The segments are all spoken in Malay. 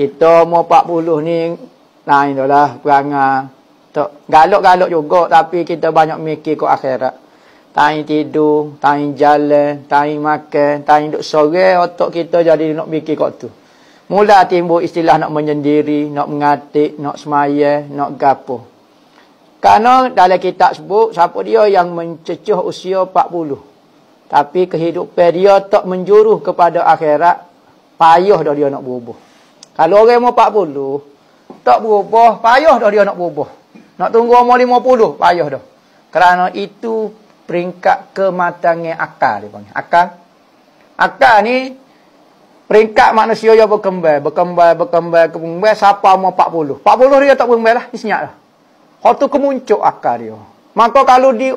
Kita umur 40 ni lain dah lah perangai. Galak-galak juga tapi kita banyak mikir ke akhirat. Time tidur, time jalan, time makan, time duduk sore, otak kita jadi nak mikir kat tu. Mula timbul istilah nak menyendiri, nak mengatik, nak semaya, nak gapo. Kerana dalam kitab sebut, siapa dia yang mencecuh usia 40. Tapi kehidupan dia tak menjuruh kepada akhirat, payah dah dia nak berubah. Kalau orang umur 40, tak berubah, payah dah dia nak berubah. Nak tunggu umur 50, payah dah. Kerana itu peringkat kematangan akal dia panggil. Akal ni peringkat manusia yang berkembang siapa umur 40. 40 dia tak berkembang lah, dia senyap lah. Hal tu kemuncuk akal dia. Maka kalau di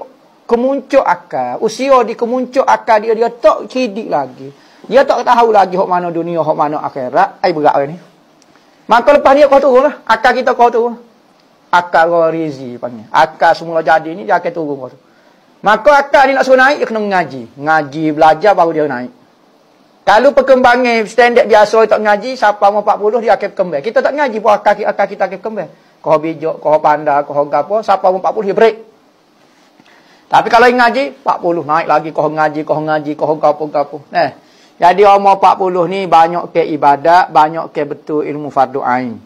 kemuncuk akal, usia di kemuncuk akal dia tak cerdik lagi. Dia tak tahu lagi hak mana dunia, hak mana akhirat. Ai berat orang ni. Maka lepas dia kau turun lah. Akal kita kau turun. Akal gharizi panggil. Akal semula jadi ni dia akan turun kau tu. Maka akal ni nak suruh naik, dia kena ngaji. Ngaji, belajar baru dia naik. Kalau perkembangan standard biasa tak ngaji, siapa umur 40 dia akan berkembang. Kita tak ngaji pun akal kita akan berkembang. Kau bijak, kau pandai, kau gapo, siapa umur 40 dia break. Tapi kalau ngaji, 40 naik lagi, kau ngaji, kau gapo. Jadi umur 40 ni banyak ke ibadat, banyak ke betul ilmu fardu ain.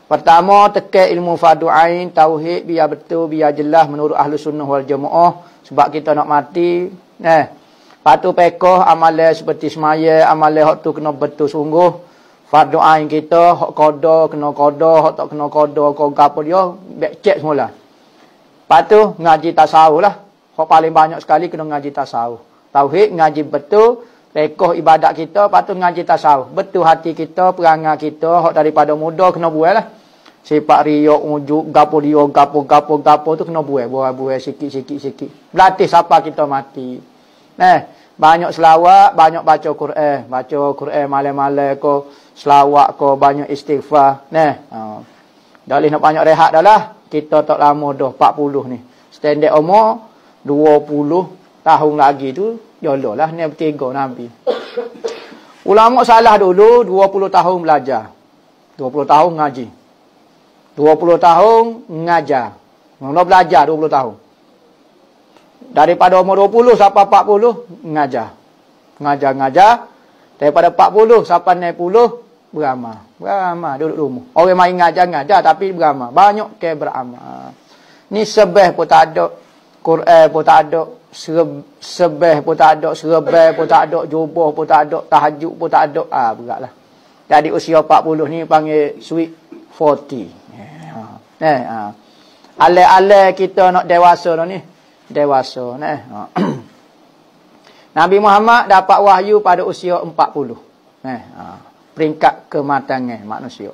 Pertama, tekan ilmu fardu ain, tauhid biar betul, biar jelas menurut ahli sunnah wal jamaah. Sebab kita nak mati. Patu pekoh amalan seperti semaya, amalan hak tu kena betul sungguh. Fardu ain kita, hak qada kena qada, hak tak kena qada, kau gapo dia, back check semula. Patu ngaji tasawuf lah. Hak paling banyak sekali kena ngaji tasawuf. Tauhid ngaji betul, pekoh ibadat kita, patu ngaji tasawuf. Betul hati kita, perangai kita, hak daripada muda kena buat lah. Sifat riak, ujuk, gapo dia, gapo tu kena buat sikit. Berlatih siapa kita mati. Banyak selawat, banyak baca Quran. Baca Quran malam-malam ko, selawat ko, banyak istighfar. Dah nak banyak rehat dah lah. Kita tak lama dah, 40 ni. Standard umur, 20 tahun lagi tu, jodoh lah. Ni bertiga Nabi. Ulama salah dulu, 20 tahun belajar. 20 tahun ngaji. 20 tahun ngajar. Mula belajar 20 tahun. Daripada umur 20 sampai 40 ngajar. Ngajar. Daripada 40 sampai 60 beramal. Duduk rumah. Orang main ngajar tapi beramal. Banyak ke beramal. Ni sebeh pun tak ada. Quran pun tak ada. Sebeh pun tak ada. Serbai pun tak ada. Jubah pun tak ada. Tahajud pun tak ada. Beratlah. Jadi usia 40 ni panggil sweet 40. Ale-ale kita nak dewasa dah ni. Dewasa. Nabi Muhammad dapat wahyu pada usia 40. Peringkat kematangan manusia.